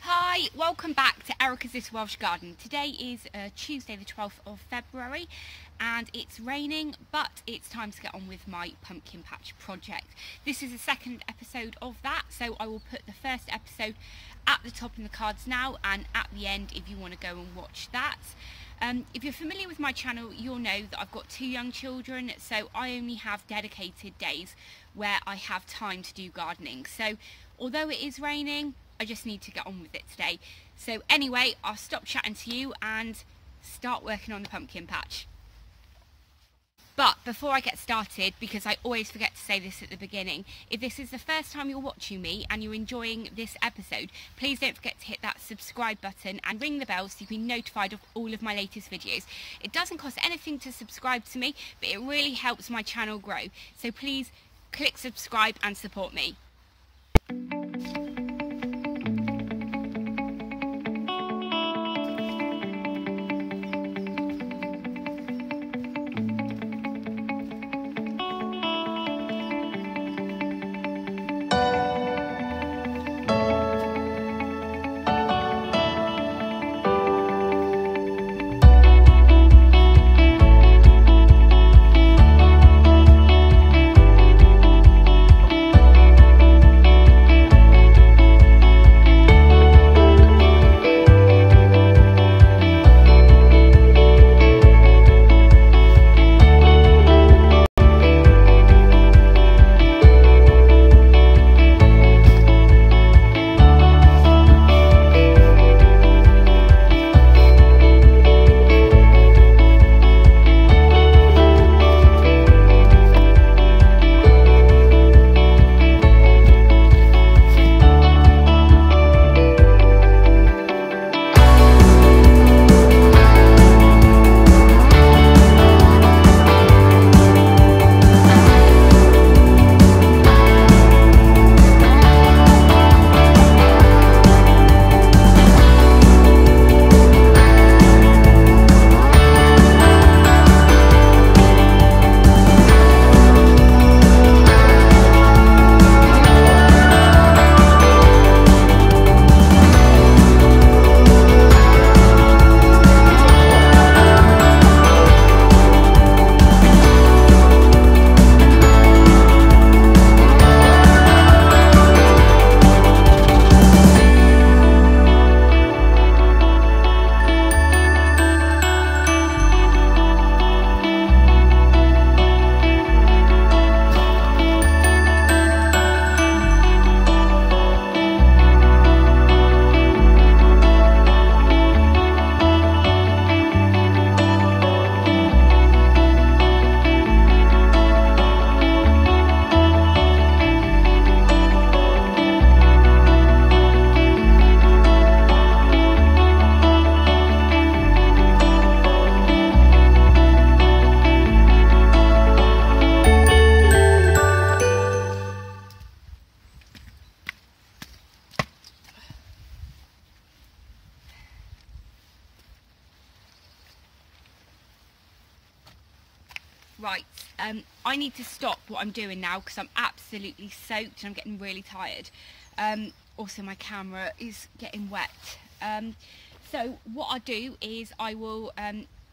Hi, welcome back to Erica's Little Welsh Garden. Today is Tuesday the 12th of February and it's raining, but it's time to get on with my pumpkin patch project. This is the second episode of that, so I will put the first episode at the top in the cards now and at the end if you want to go and watch that. If you're familiar with my channel, you'll know that I've got 2 young children, so I only have dedicated days where I have time to do gardening. So although it is raining, I just need to get on with it today. So anyway, I'll stop chatting to you and start working on the pumpkin patch. But before I get started, because I always forget to say this at the beginning, if this is the first time you're watching me and you're enjoying this episode, please don't forget to hit that subscribe button and ring the bell so you can be notified of all of my latest videos. It doesn't cost anything to subscribe to me, but it really helps my channel grow. So please click subscribe and support me. Right, I need to stop what I'm doing now because I'm absolutely soaked and I'm getting really tired. Also my camera is getting wet. So what I'll do is I will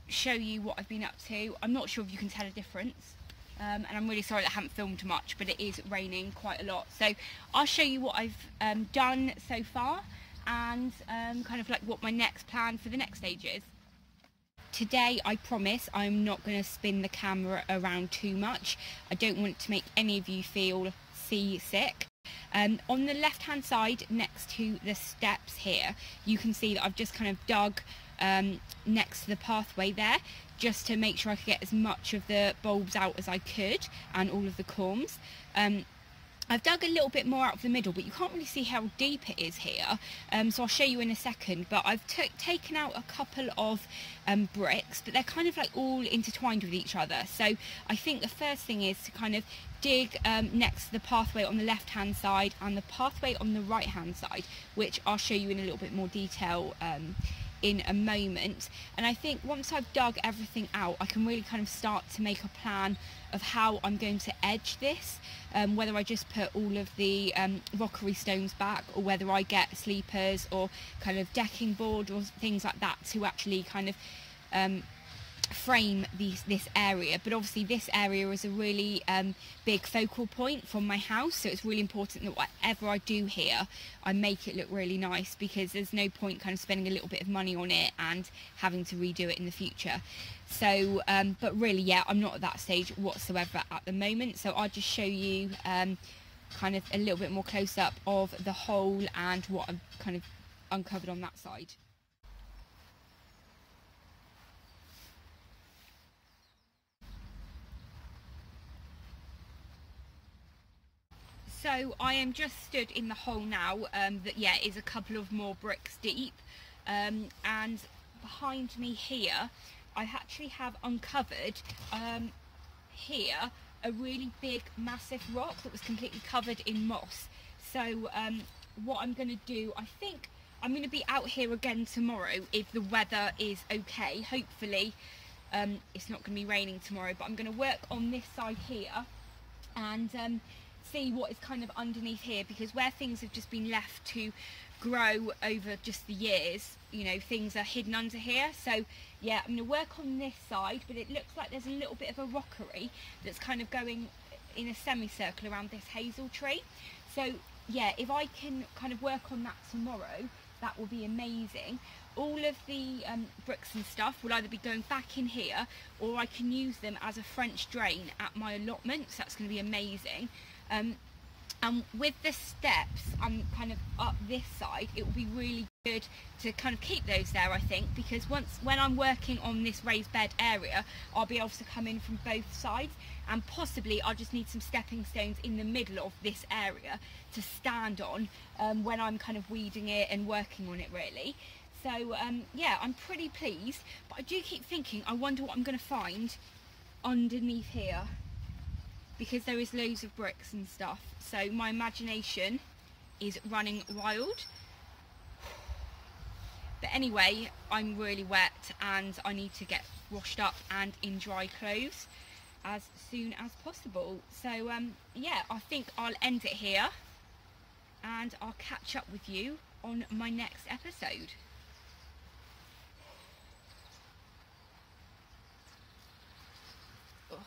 show you what I've been up to. I'm not sure if you can tell a difference. And I'm really sorry that I haven't filmed much, but it is raining quite a lot. So I'll show you what I've done so far and kind of like what my next plan for the next stage is. Today, I promise, I'm not going to spin the camera around too much. I don't want to make any of you feel seasick. On the left hand side next to the steps here, you can see that I've just kind of dug next to the pathway there just to make sure I could get as much of the bulbs out as I could and all of the corms. I've dug a little bit more out of the middle, but you can't really see how deep it is here, so I'll show you in a second. But I've taken out a couple of bricks, but they're kind of like all intertwined with each other. So I think the first thing is to kind of dig next to the pathway on the left hand side and the pathway on the right hand side, which I'll show you in a little bit more detail in a moment. And I think once I've dug everything out, I can really kind of start to make a plan of how I'm going to edge this, whether I just put all of the rockery stones back, or whether I get sleepers or kind of decking board or things like that to actually kind of frame this area. But obviously this area is a really big focal point from my house, so it's really important that whatever I do here, I make it look really nice, because there's no point kind of spending a little bit of money on it and having to redo it in the future. So but really, yeah, I'm not at that stage whatsoever at the moment, so I'll just show you kind of a little bit more close up of the hole and what I've kind of uncovered on that side. So I am just stood in the hole now, that, yeah, is a couple of more bricks deep, and behind me here I actually have uncovered here a really big massive rock that was completely covered in moss. So what I'm going to do, I think I'm going to be out here again tomorrow if the weather is okay. Hopefully it's not going to be raining tomorrow, but I'm going to work on this side here and see what is kind of underneath here, because where things have just been left to grow over just the years, you know, things are hidden under here. So yeah, I'm going to work on this side, but it looks like there's a little bit of a rockery that's kind of going in a semicircle around this hazel tree. So yeah, if I can kind of work on that tomorrow, that will be amazing. All of the bricks and stuff will either be going back in here, or I can use them as a French drain at my allotment, so that's going to be amazing. And with the steps, I'm kind of up this side, it will be really good to kind of keep those there, I think, because when I'm working on this raised bed area, I'll be able to come in from both sides, and possibly I'll just need some stepping stones in the middle of this area to stand on when I'm kind of weeding it and working on it, really. So yeah, I'm pretty pleased, but I do keep thinking, I wonder what I'm going to find underneath here, because there is loads of bricks and stuff, so my imagination is running wild. But anyway, I'm really wet and I need to get washed up and in dry clothes as soon as possible. So yeah, I think I'll end it here and I'll catch up with you on my next episode. Ugh.